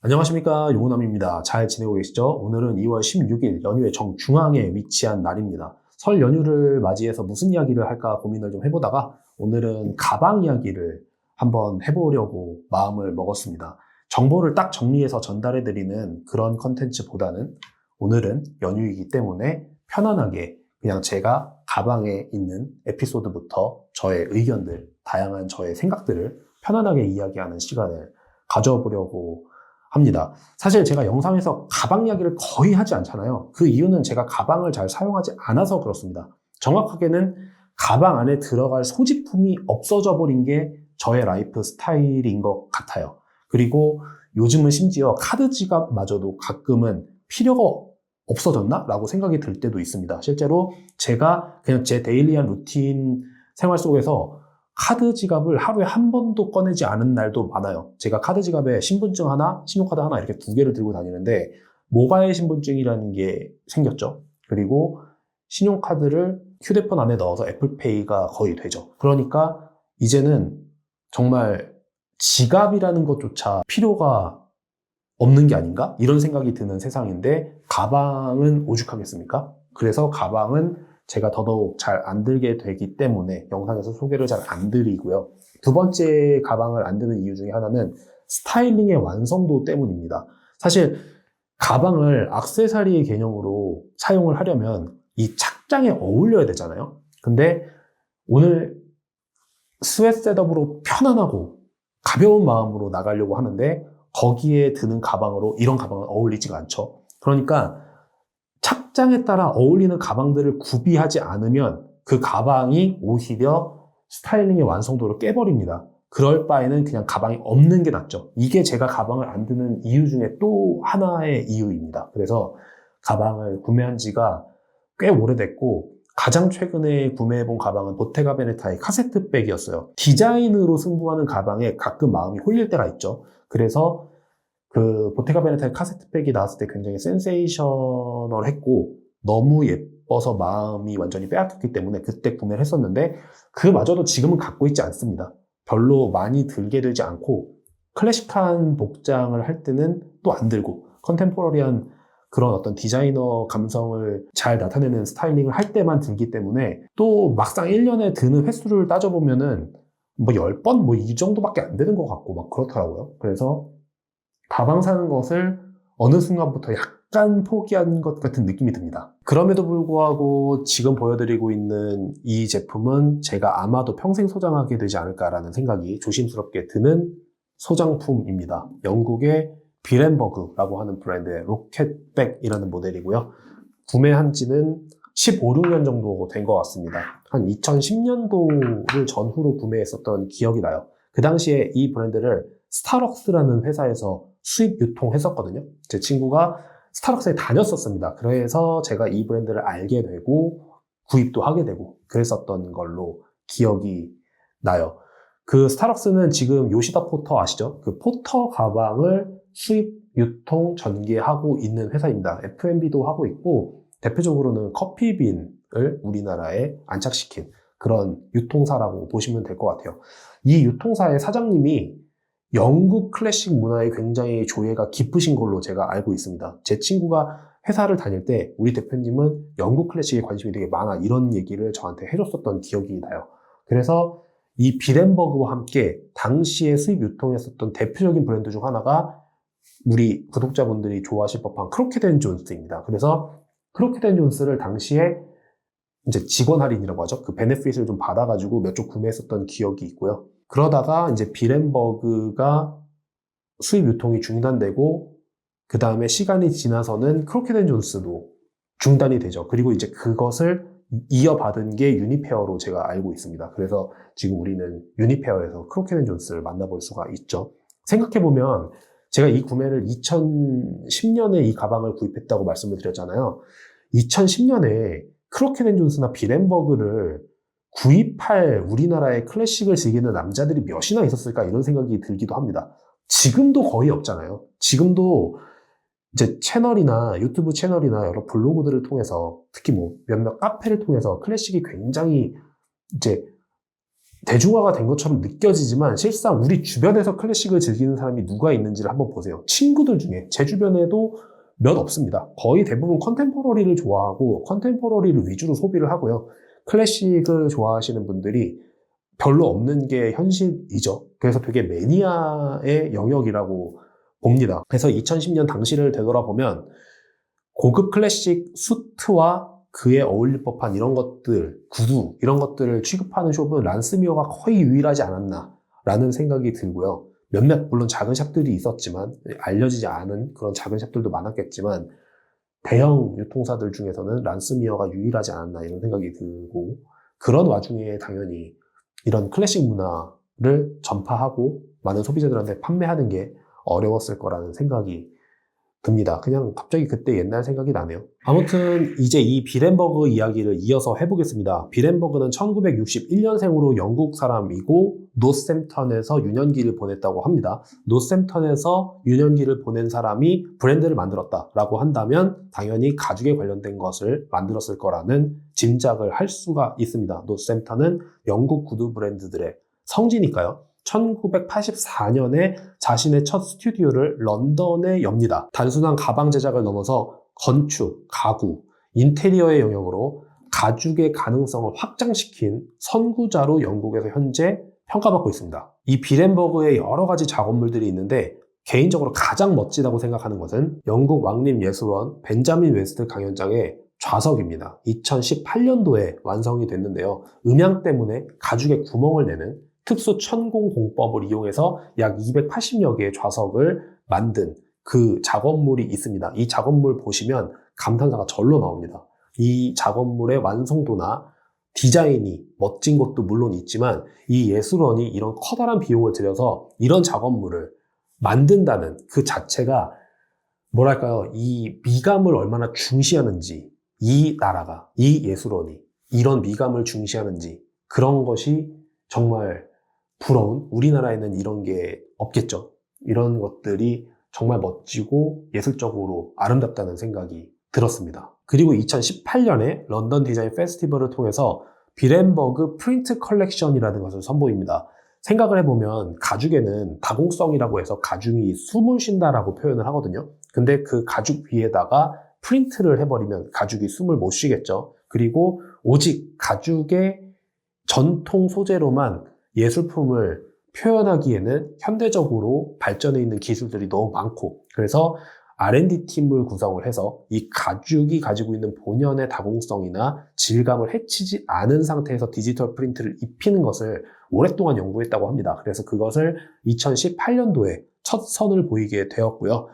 안녕하십니까, 요호남입니다. 잘 지내고 계시죠? 오늘은 2월 16일 연휴의 정중앙에 위치한 날입니다. 설 연휴를 맞이해서 무슨 이야기를 할까 고민을 좀 해보다가 오늘은 가방 이야기를 한번 해보려고 마음을 먹었습니다. 정보를 딱 정리해서 전달해드리는 그런 컨텐츠보다는 오늘은 연휴이기 때문에 편안하게 그냥 제가 가방에 있는 에피소드부터 저의 의견들, 다양한 저의 생각들을 편안하게 이야기하는 시간을 가져보려고 합니다. 사실 제가 영상에서 가방 이야기를 거의 하지 않잖아요. 그 이유는 제가 가방을 잘 사용하지 않아서 그렇습니다. 정확하게는 가방 안에 들어갈 소지품이 없어져 버린 게 저의 라이프 스타일인 것 같아요. 그리고 요즘은 심지어 카드 지갑마저도 가끔은 필요가 없어졌나? 라고 생각이 들 때도 있습니다. 실제로 제가 그냥 제 데일리한 루틴 생활 속에서 카드 지갑을 하루에 한 번도 꺼내지 않은 날도 많아요. 제가 카드 지갑에 신분증 하나, 신용카드 하나 이렇게 두 개를 들고 다니는데 모바일 신분증이라는 게 생겼죠. 그리고 신용카드를 휴대폰 안에 넣어서 애플페이가 거의 되죠. 그러니까 이제는 정말 지갑이라는 것조차 필요가 없는 게 아닌가? 이런 생각이 드는 세상인데 가방은 오죽하겠습니까? 그래서 가방은 제가 더더욱 잘 안 들게 되기 때문에 영상에서 소개를 잘 안 드리고요. 두 번째 가방을 안 드는 이유 중에 하나는 스타일링의 완성도 때문입니다. 사실 가방을 액세서리의 개념으로 사용을 하려면 이 착장에 어울려야 되잖아요. 근데 오늘 스웨트 셋업으로 편안하고 가벼운 마음으로 나가려고 하는데 거기에 드는 가방으로 이런 가방은 어울리지가 않죠. 그러니까 착장에 따라 어울리는 가방들을 구비하지 않으면 그 가방이 오히려 스타일링의 완성도를 깨버립니다. 그럴 바에는 그냥 가방이 없는 게 낫죠. 이게 제가 가방을 안 드는 이유 중에 또 하나의 이유입니다. 그래서 가방을 구매한 지가 꽤 오래됐고 가장 최근에 구매해본 가방은 보테가 베네타의 카세트백이었어요. 디자인으로 승부하는 가방에 가끔 마음이 홀릴 때가 있죠. 그래서 그 보테가 베네타의 카세트백이 나왔을 때 굉장히 센세이셔널했고 너무 예뻐서 마음이 완전히 빼앗겼기 때문에 그때 구매를 했었는데 그마저도 지금은 갖고 있지 않습니다. 별로 많이 들게 되지 않고 클래식한 복장을 할 때는 또 안 들고 컨템포러리한 그런 어떤 디자이너 감성을 잘 나타내는 스타일링을 할 때만 들기 때문에 또 막상 1년에 드는 횟수를 따져보면은 뭐 10번 뭐 이 정도밖에 안 되는 것 같고 막 그렇더라고요. 그래서 가방 사는 것을 어느 순간부터 약간 포기한 것 같은 느낌이 듭니다. 그럼에도 불구하고 지금 보여드리고 있는 이 제품은 제가 아마도 평생 소장하게 되지 않을까라는 생각이 조심스럽게 드는 소장품입니다. 영국의 비렌버그라고 하는 브랜드의 로켓백이라는 모델이고요. 구매한 지는 15, 16년 정도 된 것 같습니다. 한 2010년도를 전후로 구매했었던 기억이 나요. 그 당시에 이 브랜드를 스타럭스라는 회사에서 수입 유통했었거든요. 제 친구가 스타럭스에 다녔었습니다. 그래서 제가 이 브랜드를 알게 되고 구입도 하게 되고 그랬었던 걸로 기억이 나요. 그 스타럭스는 지금 요시다 포터 아시죠? 그 포터 가방을 수입 유통 전개하고 있는 회사입니다. F&B도 하고 있고 대표적으로는 커피빈을 우리나라에 안착시킨 그런 유통사라고 보시면 될 것 같아요. 이 유통사의 사장님이 영국 클래식 문화에 굉장히 조예가 깊으신 걸로 제가 알고 있습니다. 제 친구가 회사를 다닐 때 우리 대표님은 영국 클래식에 관심이 되게 많아 이런 얘기를 저한테 해줬었던 기억이 나요. 그래서 이 비렌버그와 함께 당시에 수입 유통했었던 대표적인 브랜드 중 하나가 우리 구독자분들이 좋아하실 법한 크로켓 앤 존스입니다. 그래서 크로켓 앤 존스를 당시에 이제 직원 할인이라고 하죠. 그 베네핏을 좀 받아가지고 몇 쪽 구매했었던 기억이 있고요. 그러다가 이제 비렌버그가 수입 유통이 중단되고 그 다음에 시간이 지나서는 크로켓 앤 존스도 중단이 되죠. 그리고 이제 그것을 이어받은 게 유니페어로 제가 알고 있습니다. 그래서 지금 우리는 유니페어에서 크로켓 앤 존스를 만나볼 수가 있죠. 생각해보면 제가 이 구매를 2010년에 이 가방을 구입했다고 말씀을 드렸잖아요. 2010년에 크로켓 앤 존스나 비렌버그를 구입할 우리나라의 클래식을 즐기는 남자들이 몇이나 있었을까 이런 생각이 들기도 합니다. 지금도 거의 없잖아요. 지금도 이제 채널이나 유튜브 채널이나 여러 블로그들을 통해서 특히 뭐 몇몇 카페를 통해서 클래식이 굉장히 이제 대중화가 된 것처럼 느껴지지만 실상 우리 주변에서 클래식을 즐기는 사람이 누가 있는지를 한번 보세요. 친구들 중에 제 주변에도 몇 없습니다. 거의 대부분 컨템포러리를 좋아하고 컨템포러리를 위주로 소비를 하고요. 클래식을 좋아하시는 분들이 별로 없는 게 현실이죠. 그래서 되게 매니아의 영역이라고 봅니다. 그래서 2010년 당시를 되돌아보면 고급 클래식 수트와 그에 어울릴 법한 이런 것들, 구두 이런 것들을 취급하는 숍은 란스미어가 거의 유일하지 않았나라는 생각이 들고요. 몇몇 물론 작은 샵들이 있었지만 알려지지 않은 그런 작은 샵들도 많았겠지만 대형 유통사들 중에서는 란스미어가 유일하지 않았나 이런 생각이 들고 그런 와중에 당연히 이런 클래식 문화를 전파하고 많은 소비자들한테 판매하는 게 어려웠을 거라는 생각이 듭니다. 그냥 갑자기 그때 옛날 생각이 나네요. 아무튼 이제 이 비렌버그 이야기를 이어서 해보겠습니다. 비렌버그는 1961년생으로 영국 사람이고 노샘턴에서 유년기를 보냈다고 합니다. 노샘턴에서 유년기를 보낸 사람이 브랜드를 만들었다라고 한다면 당연히 가죽에 관련된 것을 만들었을 거라는 짐작을 할 수가 있습니다. 노샘턴은 영국 구두 브랜드들의 성지니까요. 1984년에 자신의 첫 스튜디오를 런던에 엽니다. 단순한 가방 제작을 넘어서 건축, 가구, 인테리어의 영역으로 가죽의 가능성을 확장시킨 선구자로 영국에서 현재 평가받고 있습니다. 이 비렌버그의 여러 가지 작업물들이 있는데 개인적으로 가장 멋지다고 생각하는 것은 영국 왕립예술원 벤자민 웨스트 강연장의 좌석입니다. 2018년도에 완성이 됐는데요. 음향 때문에 가죽에 구멍을 내는 특수 천공 공법을 이용해서 약 280여 개의 좌석을 만든 그 작업물이 있습니다. 이 작업물 보시면 감탄사가 절로 나옵니다. 이 작업물의 완성도나 디자인이 멋진 것도 물론 있지만 이 예술원이 이런 커다란 비용을 들여서 이런 작업물을 만든다는 그 자체가 뭐랄까요? 이 미감을 얼마나 중시하는지 이 나라가, 이 예술원이 이런 미감을 중시하는지 그런 것이 정말 부러운 우리나라에는 이런 게 없겠죠. 이런 것들이 정말 멋지고 예술적으로 아름답다는 생각이 들었습니다. 그리고 2018년에 런던 디자인 페스티벌을 통해서 비렌버그 프린트 컬렉션이라는 것을 선보입니다. 생각을 해보면 가죽에는 다공성이라고 해서 가죽이 숨을 쉰다라고 표현을 하거든요. 근데 그 가죽 위에다가 프린트를 해버리면 가죽이 숨을 못 쉬겠죠. 그리고 오직 가죽의 전통 소재로만 예술품을 표현하기에는 현대적으로 발전해 있는 기술들이 너무 많고 그래서 R&D 팀을 구성을 해서 이 가죽이 가지고 있는 본연의 다공성이나 질감을 해치지 않은 상태에서 디지털 프린트를 입히는 것을 오랫동안 연구했다고 합니다. 그래서 그것을 2018년도에 첫 선을 보이게 되었고요.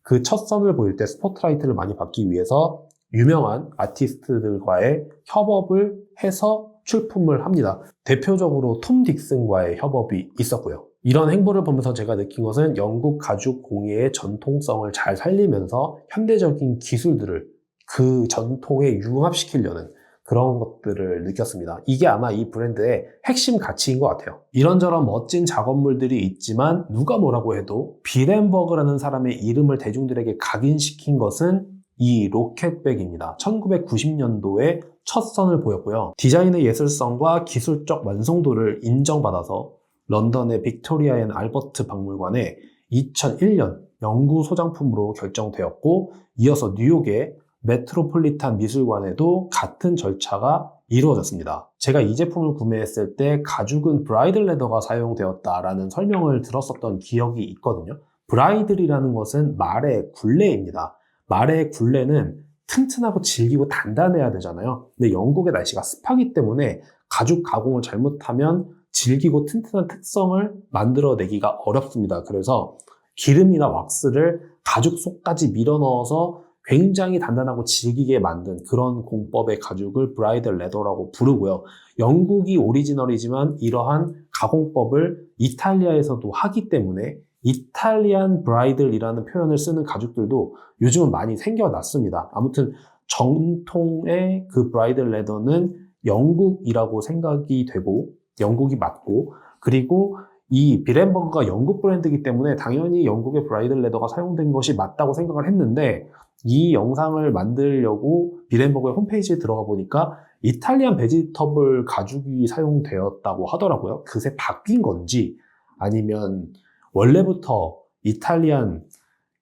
그 첫 선을 보일 때 스포트라이트를 많이 받기 위해서 유명한 아티스트들과의 협업을 해서 출품을 합니다. 대표적으로 톰 딕슨과의 협업이 있었고요. 이런 행보를 보면서 제가 느낀 것은 영국 가죽 공예의 전통성을 잘 살리면서 현대적인 기술들을 그 전통에 융합시키려는 그런 것들을 느꼈습니다. 이게 아마 이 브랜드의 핵심 가치인 것 같아요. 이런저런 멋진 작업물들이 있지만 누가 뭐라고 해도 비렌버그라는 사람의 이름을 대중들에게 각인시킨 것은 이 로켓백입니다. 1990년도에 첫 선을 보였고요. 디자인의 예술성과 기술적 완성도를 인정받아서 런던의 빅토리아 앤 알버트 박물관에 2001년 영구 소장품으로 결정되었고 이어서 뉴욕의 메트로폴리탄 미술관에도 같은 절차가 이루어졌습니다. 제가 이 제품을 구매했을 때 가죽은 브라이들 레더가 사용되었다라는 설명을 들었었던 기억이 있거든요. 브라이들이라는 것은 말의 굴레입니다. 말의 굴레는 튼튼하고 질기고 단단해야 되잖아요. 근데 영국의 날씨가 습하기 때문에 가죽 가공을 잘못하면 질기고 튼튼한 특성을 만들어내기가 어렵습니다. 그래서 기름이나 왁스를 가죽 속까지 밀어넣어서 굉장히 단단하고 질기게 만든 그런 공법의 가죽을 브라이들 레더라고 부르고요. 영국이 오리지널이지만 이러한 가공법을 이탈리아에서도 하기 때문에 이탈리안 브라이들이라는 표현을 쓰는 가죽들도 요즘은 많이 생겨났습니다. 아무튼 정통의 그 브라이들 레더는 영국이라고 생각이 되고 영국이 맞고 그리고 이 비렌버그가 영국 브랜드이기 때문에 당연히 영국의 브라이덜 레더가 사용된 것이 맞다고 생각을 했는데 이 영상을 만들려고 비렌버그의 홈페이지에 들어가 보니까 이탈리안 베지터블 가죽이 사용되었다고 하더라고요. 그새 바뀐 건지 아니면 원래부터 이탈리안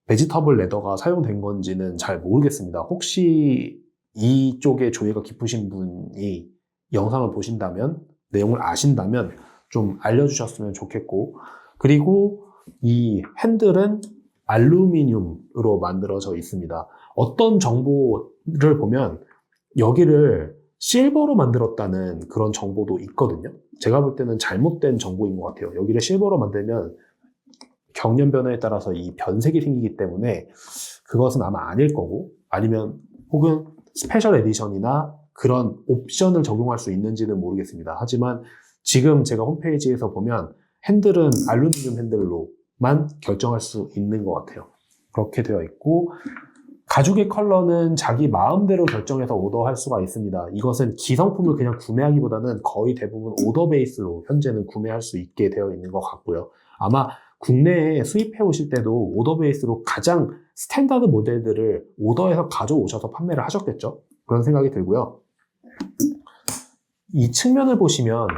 베지터블 레더가 사용된 건지는 잘 모르겠습니다. 혹시 이쪽에 조예가 깊으신 분이 영상을 보신다면, 내용을 아신다면 좀 알려주셨으면 좋겠고, 그리고 이 핸들은 알루미늄으로 만들어져 있습니다. 어떤 정보를 보면 여기를 실버로 만들었다는 그런 정보도 있거든요. 제가 볼 때는 잘못된 정보인 것 같아요. 여기를 실버로 만들면 경련 변화에 따라서 이 변색이 생기기 때문에 그것은 아마 아닐 거고, 아니면 혹은 스페셜 에디션이나 그런 옵션을 적용할 수 있는지는 모르겠습니다. 하지만 지금 제가 홈페이지에서 보면 핸들은 알루미늄 핸들로만 결정할 수 있는 것 같아요. 그렇게 되어 있고, 가죽의 컬러는 자기 마음대로 결정해서 오더할 수가 있습니다. 이것은 기성품을 그냥 구매하기보다는 거의 대부분 오더 베이스로 현재는 구매할 수 있게 되어 있는 것 같고요. 아마 국내에 수입해 오실 때도 오더 베이스로 가장 스탠다드 모델들을 오더해서 가져오셔서 판매를 하셨겠죠? 그런 생각이 들고요. 이 측면을 보시면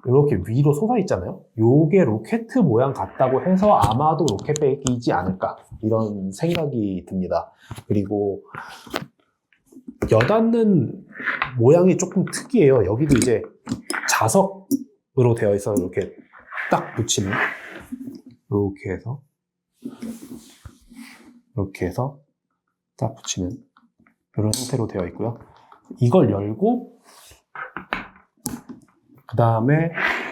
이렇게 위로 솟아 있잖아요. 요게 로켓 모양 같다고 해서 아마도 로켓백이지 않을까 이런 생각이 듭니다. 그리고 여닫는 모양이 조금 특이해요. 여기도 이제 자석으로 되어 있어서 이렇게 딱 붙이는, 이렇게 해서 딱 붙이는 이런 형태로 되어 있고요. 이걸 열고 그 다음에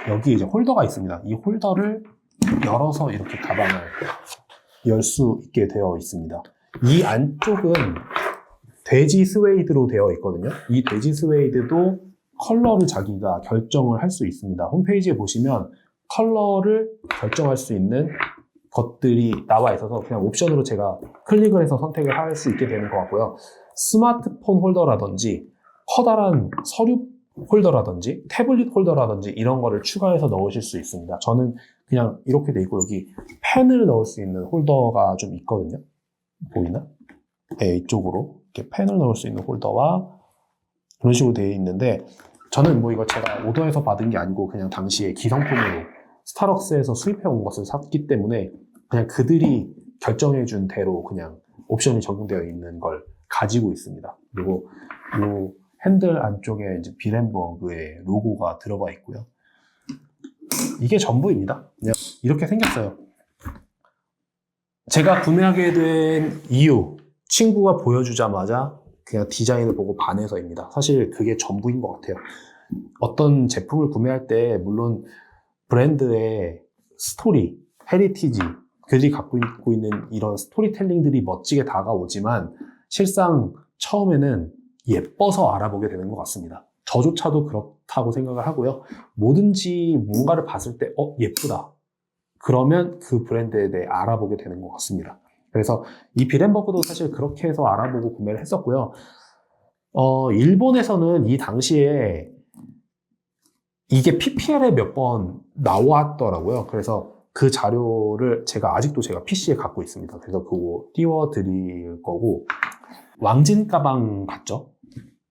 여기 이제 홀더가 있습니다. 이 홀더를 열어서 이렇게 가방을 열 수 있게 되어 있습니다. 이 안쪽은 돼지 스웨이드로 되어 있거든요. 이 돼지 스웨이드도 컬러를 자기가 결정을 할 수 있습니다. 홈페이지에 보시면 컬러를 결정할 수 있는 것들이 나와 있어서 그냥 옵션으로 제가 클릭을 해서 선택을 할 수 있게 되는 것 같고요. 스마트폰 홀더라든지 커다란 서류 홀더라든지 태블릿 홀더라든지 이런 거를 추가해서 넣으실 수 있습니다. 저는 그냥 이렇게 돼 있고 여기 펜을 넣을 수 있는 홀더가 좀 있거든요. 보이나? 네, 이쪽으로 이렇게 펜을 넣을 수 있는 홀더와 그런 식으로 되어 있는데, 저는 뭐 이거 제가 오더해서 받은 게 아니고 그냥 당시에 기성품으로 스타벅스에서 수입해 온 것을 샀기 때문에 그냥 그들이 결정해 준 대로 그냥 옵션이 적용되어 있는 걸 가지고 있습니다. 그리고 이 핸들 안쪽에 이제 비렌버그의 로고가 들어가 있고요. 이게 전부입니다. 그냥 이렇게 생겼어요. 제가 구매하게 된 이유, 친구가 보여주자마자 그냥 디자인을 보고 반해서입니다. 사실 그게 전부인 것 같아요. 어떤 제품을 구매할 때 물론 브랜드의 스토리, 헤리티지, 그들이 갖고 있는 이런 스토리텔링들이 멋지게 다가오지만 실상 처음에는 예뻐서 알아보게 되는 것 같습니다. 저조차도 그렇다고 생각을 하고요. 뭐든지 뭔가를 봤을 때 예쁘다. 그러면 그 브랜드에 대해 알아보게 되는 것 같습니다. 그래서 이 비렌버그도 사실 그렇게 해서 알아보고 구매를 했었고요. 일본에서는 이 당시에 이게 PPL에 몇 번 나왔더라고요. 그래서 그 자료를 아직도 제가 PC에 갖고 있습니다. 그래서 그거 띄워드릴 거고, 왕진 가방 같죠?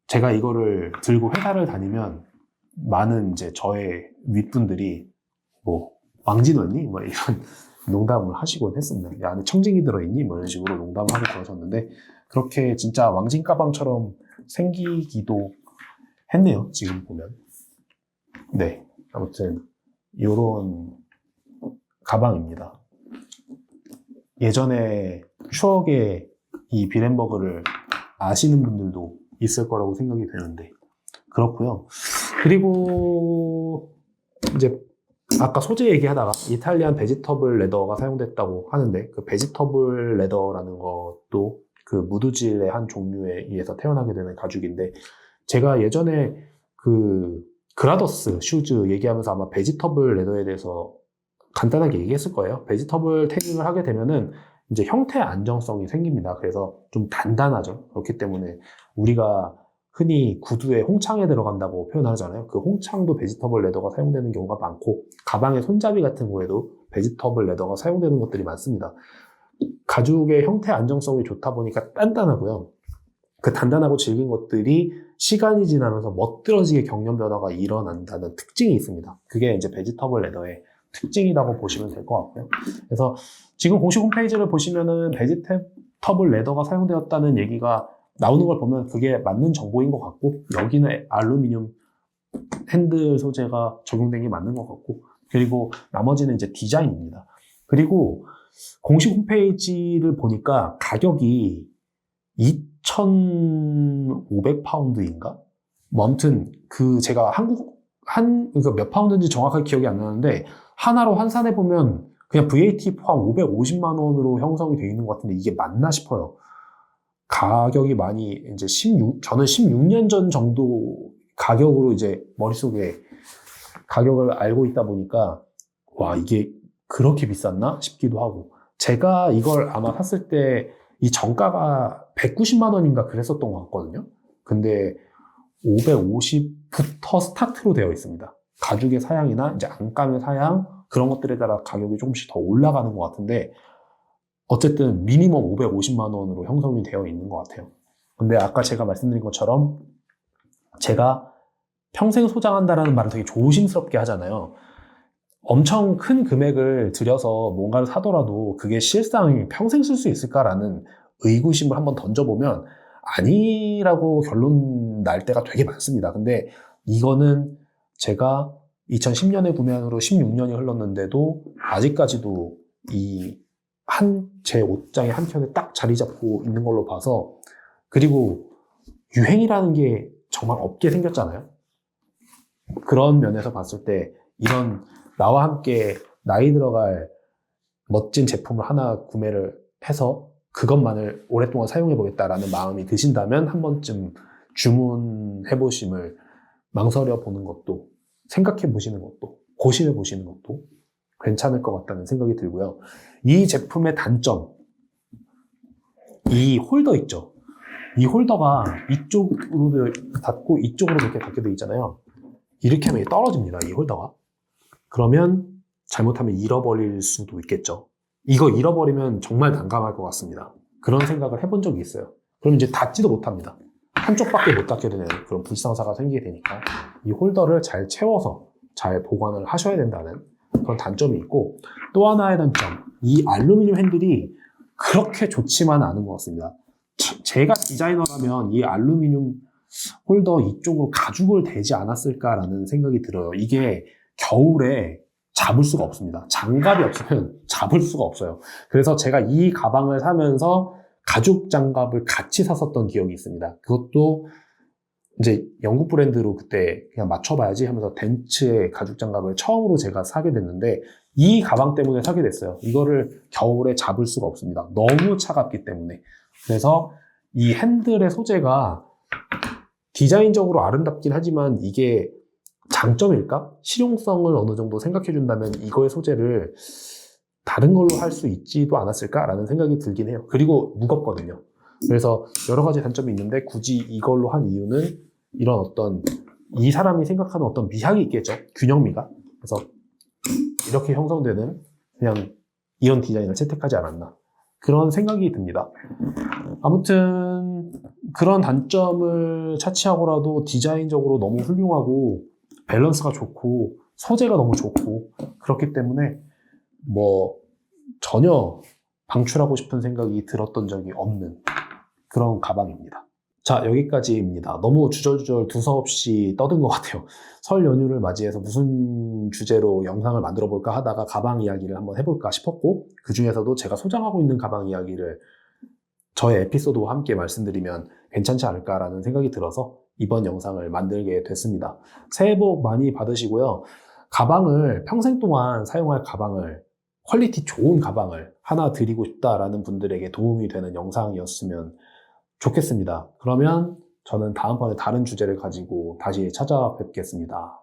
제가 이거를 들고 회사를 다니면 많은 이제 저의 윗분들이 뭐 왕진 왔니? 뭐 이런 농담을 하시곤 했습니다. 야, 안에 청진기 들어있니? 뭐 이런 식으로 농담을 하고 그러셨는데 그렇게 진짜 왕진 가방처럼 생기기도 했네요. 지금 보면. 네, 아무튼 이런 가방입니다. 예전에 추억의 이 비렌버그를 아시는 분들도 있을 거라고 생각이 되는데 그렇고요. 그리고 이제 아까 소재 얘기하다가 이탈리안 베지터블 레더가 사용됐다고 하는데 그 베지터블 레더라는 것도 그 무드질의 한 종류에 의해서 태어나게 되는 가죽인데, 제가 예전에 그 그라더스 슈즈 얘기하면서 아마 베지터블 레더에 대해서 간단하게 얘기했을 거예요. 베지터블 태깅을 하게 되면은 이제 형태 안정성이 생깁니다. 그래서 좀 단단하죠. 그렇기 때문에 우리가 흔히 구두에 홍창에 들어간다고 표현하잖아요. 그 홍창도 베지터블 레더가 사용되는 경우가 많고, 가방의 손잡이 같은 거에도 베지터블 레더가 사용되는 것들이 많습니다. 가죽의 형태 안정성이 좋다 보니까 단단하고요. 그 단단하고 질긴 것들이 시간이 지나면서 멋들어지게 경련 변화가 일어난다는 특징이 있습니다. 그게 이제 베지터블 레더의 특징이라고 보시면 될 것 같고요. 그래서 지금 공식 홈페이지를 보시면은 베지터블 레더가 사용되었다는 얘기가 나오는 걸 보면 그게 맞는 정보인 것 같고, 여기는 알루미늄 핸들 소재가 적용된 게 맞는 것 같고, 그리고 나머지는 이제 디자인입니다. 그리고 공식 홈페이지를 보니까 가격이 2,500파운드인가? 뭐 아무튼 제가 그러니까 몇 파운드인지 정확하게 기억이 안 나는데, 하나로 환산해 보면 그냥 VAT 포함 550만 원으로 형성이 되어 있는 것 같은데 이게 맞나 싶어요. 가격이 많이 이제 저는 16년 전 정도 가격으로 이제 머릿속에 가격을 알고 있다 보니까 와, 이게 그렇게 비쌌나 싶기도 하고, 제가 이걸 아마 샀을 때 이 정가가 190만 원인가 그랬었던 것 같거든요. 근데 550부터 스타트로 되어 있습니다. 가죽의 사양이나 이제 안감의 사양, 그런 것들에 따라 가격이 조금씩 더 올라가는 것 같은데, 어쨌든 미니멈 550만 원으로 형성이 되어 있는 것 같아요. 근데 아까 제가 말씀드린 것처럼 제가 평생 소장한다라는 말을 되게 조심스럽게 하잖아요. 엄청 큰 금액을 들여서 뭔가를 사더라도 그게 실상 평생 쓸 수 있을까라는 의구심을 한번 던져보면 아니라고 결론 날 때가 되게 많습니다. 근데 이거는 제가 2010년에 구매한 후로 16년이 흘렀는데도 아직까지도 제 옷장의 한 켠에 딱 자리 잡고 있는 걸로 봐서, 그리고 유행이라는 게 정말 없게 생겼잖아요. 그런 면에서 봤을 때 이런 나와 함께 나이 들어갈 멋진 제품을 하나 구매를 해서 그것만을 오랫동안 사용해 보겠다라는 마음이 드신다면 한 번쯤 주문해 보심을 망설여 보는 것도, 생각해 보시는 것도, 고심해 보시는 것도 괜찮을 것 같다는 생각이 들고요. 이 제품의 단점, 이 홀더 있죠. 이 홀더가 이쪽으로 닫고 이쪽으로 이렇게 닫게 되어 있잖아요. 이렇게 하면 떨어집니다, 이 홀더가. 그러면 잘못하면 잃어버릴 수도 있겠죠. 이거 잃어버리면 정말 난감할 것 같습니다. 그런 생각을 해본 적이 있어요. 그럼 이제 닫지도 못합니다. 한쪽밖에 못 닫게 되는 그런 불상사가 생기게 되니까 이 홀더를 잘 채워서 잘 보관을 하셔야 된다는 그런 단점이 있고, 또 하나의 단점, 이 알루미늄 핸들이 그렇게 좋지만은 않은 것 같습니다. 제가 디자이너라면 이 알루미늄 홀더 이쪽으로 가죽을 대지 않았을까라는 생각이 들어요. 이게 겨울에 잡을 수가 없습니다. 장갑이 없으면 잡을 수가 없어요. 그래서 제가 이 가방을 사면서 가죽 장갑을 같이 샀었던 기억이 있습니다. 그것도 이제 영국 브랜드로 그때 그냥 맞춰봐야지 하면서 덴츠의 가죽 장갑을 처음으로 제가 사게 됐는데, 이 가방 때문에 사게 됐어요. 이거를 겨울에 잡을 수가 없습니다. 너무 차갑기 때문에. 그래서 이 핸들의 소재가 디자인적으로 아름답긴 하지만 이게 장점일까? 실용성을 어느 정도 생각해 준다면 이거의 소재를 다른 걸로 할 수 있지도 않았을까라는 생각이 들긴 해요. 그리고 무겁거든요. 그래서 여러 가지 단점이 있는데 굳이 이걸로 한 이유는 이런 어떤 이 사람이 생각하는 어떤 미학이 있겠죠. 균형미가. 그래서 이렇게 형성되는 그냥 이런 디자인을 채택하지 않았나, 그런 생각이 듭니다. 아무튼 그런 단점을 차치하고라도 디자인적으로 너무 훌륭하고 밸런스가 좋고 소재가 너무 좋고 그렇기 때문에 뭐 전혀 방출하고 싶은 생각이 들었던 적이 없는 그런 가방입니다. 자, 여기까지입니다. 너무 주절주절 두서없이 떠든 것 같아요. 설 연휴를 맞이해서 무슨 주제로 영상을 만들어 볼까 하다가 가방 이야기를 한번 해볼까 싶었고, 그 중에서도 제가 소장하고 있는 가방 이야기를 저의 에피소드와 함께 말씀드리면 괜찮지 않을까라는 생각이 들어서 이번 영상을 만들게 됐습니다. 새해 복 많이 받으시고요. 가방을 평생 동안 사용할 가방을, 퀄리티 좋은 가방을 하나 드리고 싶다라는 분들에게 도움이 되는 영상이었으면 좋겠습니다. 그러면 저는 다음번에 다른 주제를 가지고 다시 찾아뵙겠습니다.